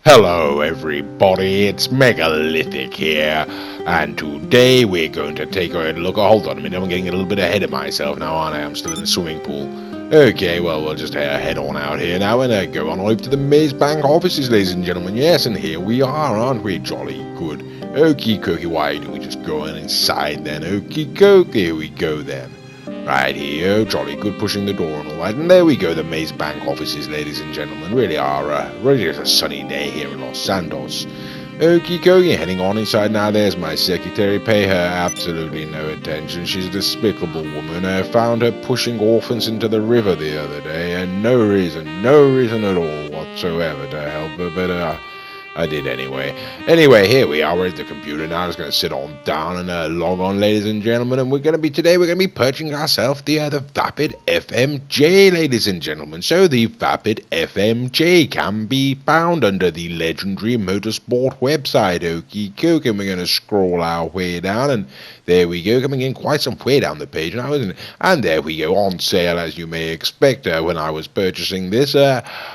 Hello everybody, it's Megalithic here, and today we're going to take a look. Hold on a minute, I'm getting a little bit ahead of myself now, aren't I? I'm still in the swimming pool. Okay, well, we'll just head on out here now and go on over to the Maze Bank offices, ladies and gentlemen. Yes, and here we are, aren't we? Jolly good. Okie dokie, why do we just go on inside then? Okie dokie, here we go then. Right here, jolly good, pushing the door and all that. And there we go, the Maze Bank offices, ladies and gentlemen. Really just a sunny day here in Los Santos. Okie dokie, heading on inside now. There's my secretary. Pay her absolutely no attention. She's a despicable woman. I found her pushing orphans into the river the other day, and no reason at all whatsoever to help her, but I did anyway. Anyway, here we are. We're at the computer now. I'm just going to sit on down and log on, ladies and gentlemen. And we're going to be purchasing ourselves the Vapid FMJ, ladies and gentlemen. So the Vapid FMJ can be found under the legendary motorsport website. Okie dokie. And we're going to scroll our way down, and there we go, coming in quite some way down the page now, isn't it? And there we go, on sale as you may expect. When I was purchasing this,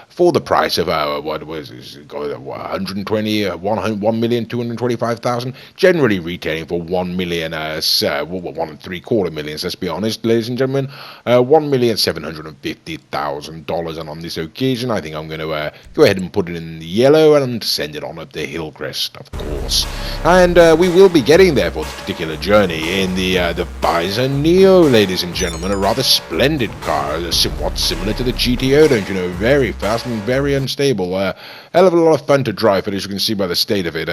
for the price of what was it, 1,225,000, generally retailing for 1.75 million. Let's be honest, ladies and gentlemen, $1,750,000. And on this occasion, I think I'm going to go ahead and put it in the yellow and send it on up the Hillcrest, of course. And we will be getting there for this particular journey in the Bison Neo, ladies and gentlemen, a rather splendid car, somewhat similar to the GTO, don't you know? Very fast and very unstable. Hell of a lot of fun to drive, but as you can see by the state of it,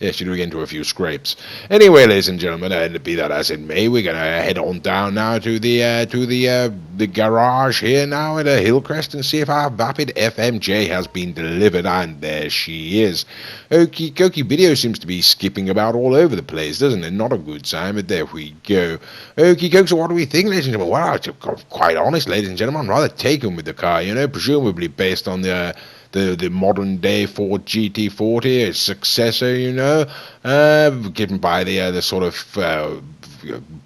yes, you do get into a few scrapes. Anyway, ladies and gentlemen, and be that as it may, we're gonna head on down now to the garage here now at Hillcrest and see if our Vapid FMJ has been delivered, and there she is. Okie dokie, video seems to be skipping about all over the place, doesn't it? Not a good sign, but there we go. Okie dokie, so what do we think, ladies and gentlemen? Well, to be quite honest, ladies and gentlemen, I'm rather taken with the car, you know, presumably based on the modern day Ford GT40, its successor, you know, given by the sort of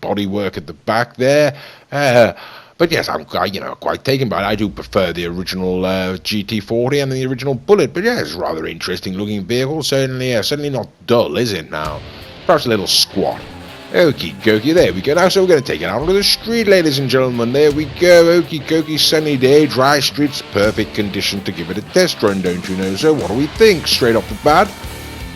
bodywork at the back there. But yes, I'm quite taken by it. I do prefer the original GT40 and the original Bullet. But yeah, it's a rather interesting looking vehicle. Certainly not dull, is it now? Perhaps a little squat. Okie dokie, there we go. Now, so we're going to take it out onto the street, ladies and gentlemen. There we go. Okie dokie, sunny day, dry streets, perfect condition to give it a test run, don't you know? So what do we think straight off the bat?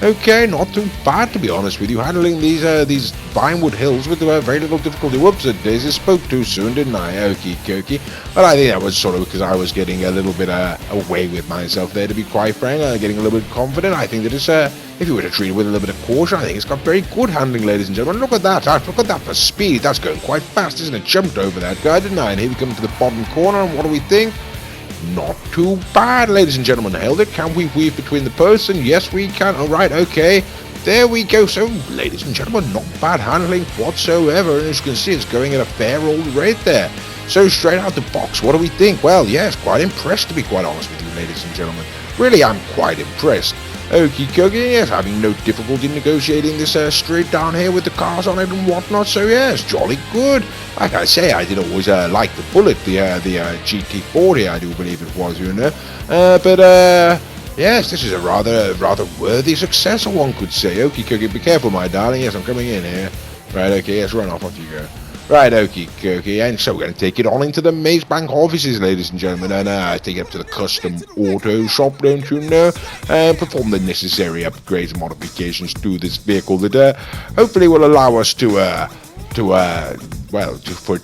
Okay, not too bad, to be honest with you. Handling these Vinewood hills with very little difficulty. Whoops, Daisy spoke too soon, didn't I? Okie dokie. But I think that was sort of because I was getting a little bit away with myself there, to be quite frank. Getting a little bit confident. I think that it's, if you were to treat it with a little bit of caution, I think it's got very good handling, ladies and gentlemen. Look at that. Look at that for speed. That's going quite fast, isn't it? Jumped over that guy, didn't I? And here we come to the bottom corner, and what do we think? Not too bad, ladies and gentlemen. Held it. Can we weave between the posts? And yes, we can. All right, okay. There we go. So, ladies and gentlemen, not bad handling whatsoever. And as you can see, it's going at a fair old rate there. So, straight out the box, what do we think? Well, yes, quite impressed, to be quite honest with you, ladies and gentlemen. Really, I'm quite impressed. Okie dokie, yes, having no difficulty negotiating this straight down here with the cars on it and whatnot, so yes, jolly good. Like I say, I did always like the Bullet, the GT40, I do believe it was, you know. But yes, this is a rather worthy successor, one could say. Okie dokie, be careful, my darling. Yes, I'm coming in here. Right, okay, yes, run off you go. Right, okie dokie, and so we're going to take it on into the Maze Bank offices, ladies and gentlemen, and take it up to the custom auto shop, don't you know, and perform the necessary upgrades and modifications to this vehicle that hopefully will allow us to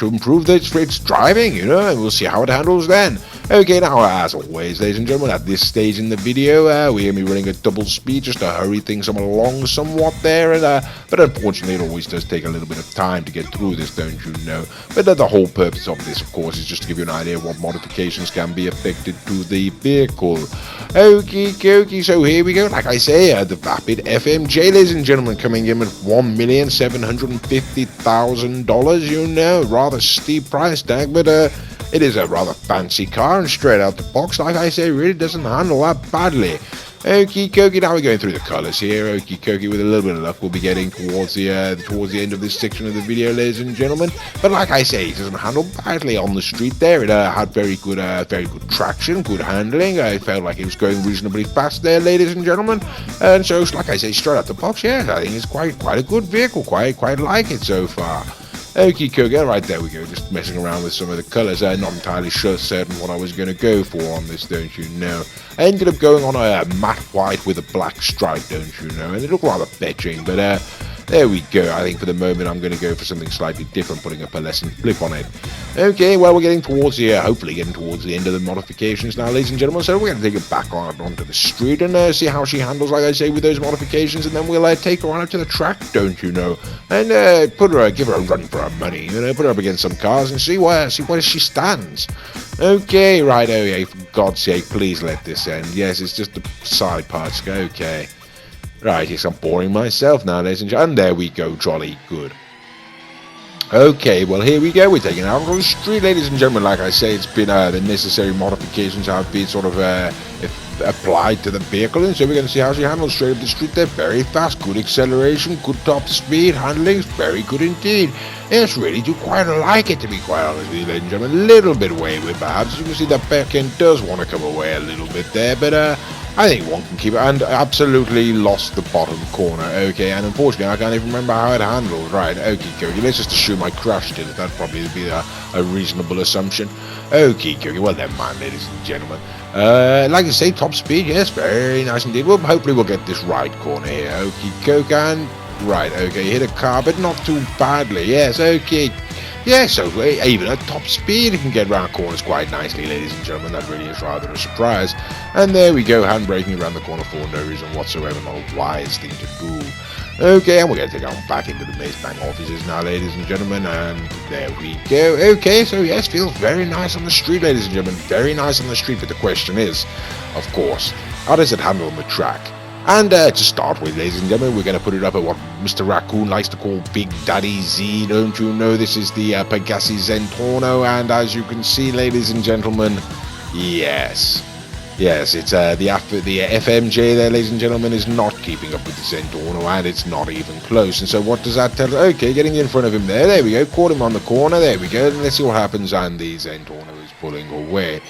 improve its driving, you know, and we'll see how it handles then. Okay, now, as always, ladies and gentlemen, at this stage in the video, we're going to be running at double speed just to hurry things along somewhat there, and but unfortunately, it always does take a little bit of time to get through this, don't you know? But the whole purpose of this, of course, is just to give you an idea of what modifications can be affected to the vehicle. Okie dokie, so here we go. Like I say, the Vapid FMJ, ladies and gentlemen, coming in at $1,750,000, you know, rather steep price tag, but it is a rather fancy car, and straight out the box, like I say, really doesn't handle that badly. Okie dokie, now we're going through the colours here. Okie dokie, with a little bit of luck, we'll be getting towards the end of this section of the video, ladies and gentlemen. But like I say, it doesn't handle badly on the street there. It had very good traction, good handling. I felt like it was going reasonably fast there, ladies and gentlemen. And so, like I say, straight out the box, yeah, I think it's quite a good vehicle. Quite like it so far. Okie dokie, right, there we go, just messing around with some of the colours. Not entirely certain what I was going to go for on this, don't you know. I ended up going on a matte white with a black stripe, don't you know, and it looked rather fetching, but there we go. I think for the moment I'm going to go for something slightly different, putting a pearlescent flip on it. Okay, well, we're getting towards the, hopefully getting towards the end of the modifications now, ladies and gentlemen, so we're going to take it back onto the street and see how she handles, like I say, with those modifications, and then we'll take her on up to the track, don't you know, and give her a run for her money, you know, put her up against some cars and see where she stands. Okay, right, okay, for God's sake, please let this end. Yes, it's just the side parts, okay. Right, yes, I'm boring myself now, ladies and gentlemen. And there we go, jolly good. Okay, well, here we go. We're taking it out on the street, ladies and gentlemen. Like I say, it's been the necessary modifications have been sort of applied to the vehicle, and so we're going to see how she handles straight up the street there. Very fast, good acceleration, good top speed, handling is very good indeed. Yes, really do quite like it, to be quite honest with you, ladies and gentlemen. A little bit wayward, perhaps. You can see that back end does want to come away a little bit there, but I think one can keep it, and absolutely lost the bottom corner. Okay, and unfortunately I can't even remember how it handled. Right, okie dokie, let's just assume I crashed it. That'd probably be a reasonable assumption. Okie dokie, well never mind, ladies and gentlemen. Like I say, top speed, yes, very nice indeed. Well, hopefully we'll get this right corner here. Okie dokie, and right, okay, hit a car, but not too badly. Yes, okay. Yeah, so even at top speed, it can get around corners quite nicely, ladies and gentlemen. That really is rather a surprise. And there we go, handbraking around the corner for no reason whatsoever. Not a wise thing to do. Okay, and we're going to take on back into the Maze Bank offices now, ladies and gentlemen. And there we go. Okay, so yes, feels very nice on the street, ladies and gentlemen. Very nice on the street, but the question is, of course, how does it handle on the track? And to start with, ladies and gentlemen, we're going to put it up at what Mr. Raccoon likes to call Big Daddy Z. Don't you know this is the Pegassi Zentorno? And as you can see, ladies and gentlemen, yes, it's the FMJ there, ladies and gentlemen, is not keeping up with the Zentorno, and it's not even close. And so what does that tell us? Okay, getting in front of him there we go, caught him on the corner, there we go, and let's see what happens, and the Zentorno is pulling away.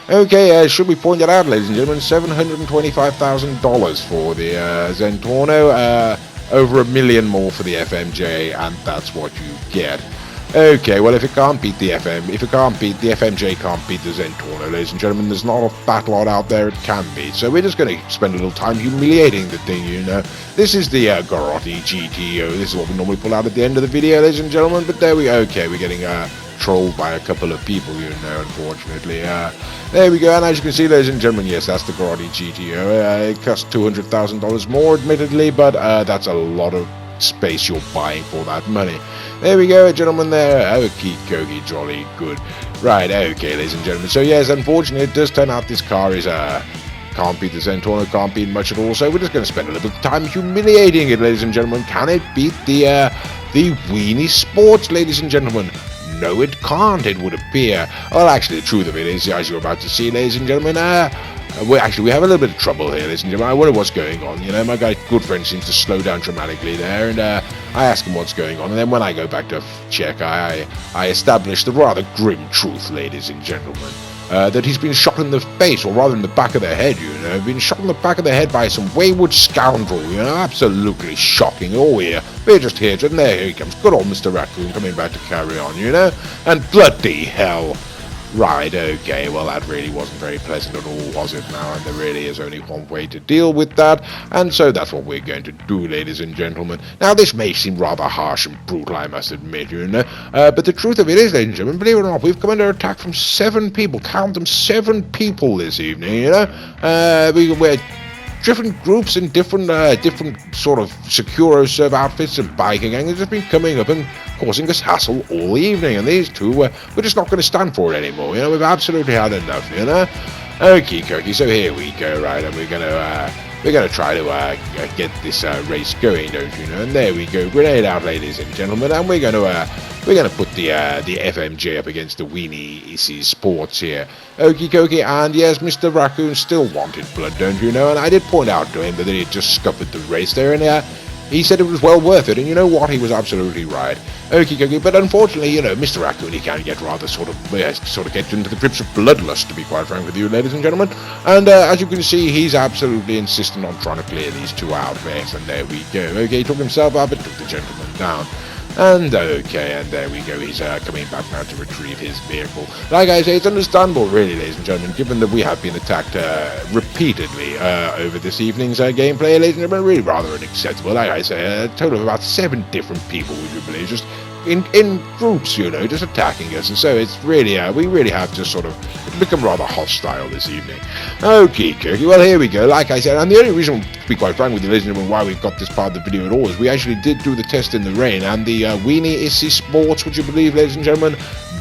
Okay, should we point that out, ladies and gentlemen, $725,000 for the Zentorno, over $1 million more for the FMJ, and that's what you get. Okay, well, if it can't beat the FMJ can't beat the Zentorno, ladies and gentlemen, there's not a fat lot out there it can beat. So we're just going to spend a little time humiliating the thing, you know. This is the Garotti GTO. This is what we normally pull out at the end of the video, ladies and gentlemen. But there we go. Okay, we're getting trolled by a couple of people, you know, unfortunately. There we go, and as you can see, ladies and gentlemen, yes, that's the Garotti GTO. It costs $200,000 more, admittedly, but that's a lot of space you're buying for that money. There we go, gentlemen, there. Okie dokie, jolly good. Right, okay, ladies and gentlemen. So yes, unfortunately, it does turn out this car is can't beat the Zentorno, can't beat much at all. So we're just going to spend a little bit of time humiliating it, ladies and gentlemen. Can it beat the Weenie Sports, ladies and gentlemen? No, it can't, it would appear. Well, actually, the truth of it is, as you're about to see, ladies and gentlemen, we have a little bit of trouble here, ladies and gentlemen. I wonder what's going on. You know, my good friend seems to slow down dramatically there, and I ask him what's going on, and then when I go back to check, I establish the rather grim truth, ladies and gentlemen, that he's been shot in the face, or rather in the back of the head, you know, been shot in the back of the head by some wayward scoundrel, you know, absolutely shocking. Oh, here, we're just here, and there he comes, good old Mr. Raccoon coming back to carry on, you know, and bloody hell. Right, okay, well that really wasn't very pleasant at all, was it now? And there really is only one way to deal with that, and so that's what we're going to do, ladies and gentlemen. Now, this may seem rather harsh and brutal, I must admit, you know, but the truth of it is, ladies and gentlemen, believe it or not, we've come under attack from 7 people, count them, 7 people this evening, you know. We're different groups in different sort of Securo-serve outfits and biking gangs have been coming up and causing us hassle all evening, and these two, we're just not going to stand for it anymore, you know, we've absolutely had enough, you know. Okie dokie, so here we go, right, and we're going to try to get this race going, don't you know, and there we go, grenade out, ladies and gentlemen, and we're going to we're going to put the FMJ up against the Weenie EC Sports here. Okie dokie, and yes, Mr. Raccoon still wanted blood, don't you know? And I did point out to him that he had just scuppered the race there, and he said it was well worth it, and you know what? He was absolutely right. Okie dokie, but unfortunately, you know, Mr. Raccoon, he can get rather sort of get into the grips of bloodlust, to be quite frank with you, ladies and gentlemen. And as you can see, he's absolutely insistent on trying to clear these two out first, and there we go. Okay, he took himself up and took the gentleman down. And okay, and there we go, he's coming back now to retrieve his vehicle. Like I say, it's understandable really, ladies and gentlemen, given that we have been attacked repeatedly over this evening's gameplay, ladies and gentlemen, really rather unacceptable. Like I say, a total of about 7 different people, would you believe, just in groups, you know, just attacking us, and so it's really, we really have to sort of become rather hostile this evening. Okay, Kirky, well here we go, like I said, and the only reason, to be quite frank with you, ladies and gentlemen, why we've got this part of the video at all is we actually did do the test in the rain, and the Weenie EC Sports, would you believe, ladies and gentlemen,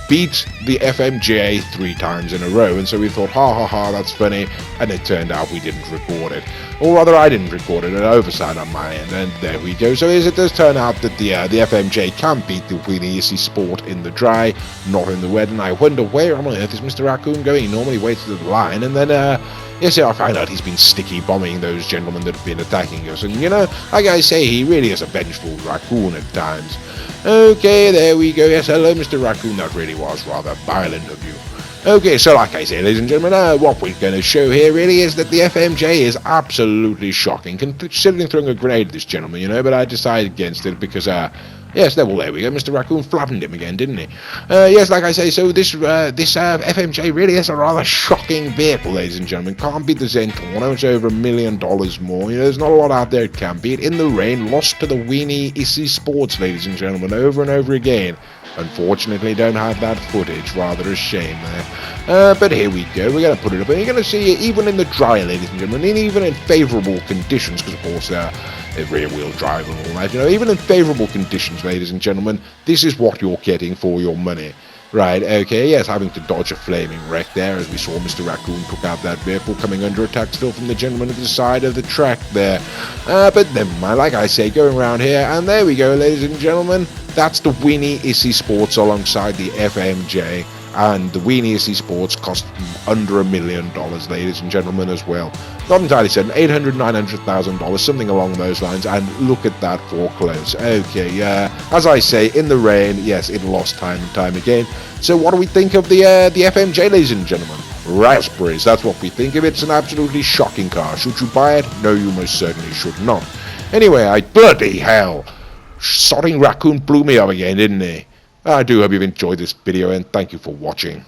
beat the FMJ 3 times in a row, and so we thought, ha ha ha, that's funny, and it turned out we didn't record it. Or rather, I didn't record it, an oversight on my end, and there we go. So as it does turn out that the FMJ can beat the Weenie EC Sport in the dry, not in the wet, and I wonder where on earth is Mr. Raccoon going? He normally waits at the line, and then, yes, I find out he's been sticky bombing those gentlemen that have been attacking us, and you know, like I say, he really is a vengeful raccoon at times. Okay, there we go. Yes, hello, Mr. Raccoon. That really was rather violent of you. Okay, so like I say, ladies and gentlemen, what we're going to show here really is that the FMJ is absolutely shocking, considering throwing a grenade at this gentleman, you know, but I decided against it because, yes, well, there we go, Mr. Raccoon flattened him again, didn't he? Yes, like I say, so this FMJ really is a rather shocking vehicle, ladies and gentlemen. Can't beat the Zentorno, it's over $1 million more, you know, there's not a lot out there it can beat. In the rain, lost to the Weenie EC Sports, ladies and gentlemen, over and over again. Unfortunately, don't have that footage, rather a shame there. But here we go, we're going to put it up, and you're going to see it even in the dry, ladies and gentlemen, and even in favourable conditions, because of course, rear-wheel drive and all that, you know, even in favourable conditions, ladies and gentlemen, this is what you're getting for your money. Right, okay, yes, having to dodge a flaming wreck there, as we saw Mr. Raccoon took out that vehicle, coming under attack still from the gentleman at the side of the track there. But never mind, like I say, going around here, and there we go, ladies and gentlemen, that's the Weenie EC Sports alongside the FMJ, and the Weenie EC Sports cost under $1 million, ladies and gentlemen, as well. Not entirely certain, $800,000, $900,000, something along those lines, and look at that for close. Okay, as I say, in the rain, yes, it lost time and time again. So what do we think of the FMJ, ladies and gentlemen? Raspberries, that's what we think of it. It's an absolutely shocking car. Should you buy it? No, you most certainly should not. Anyway, bloody hell, sodding Raccoon blew me up again, didn't he? I do hope you've enjoyed this video, and thank you for watching.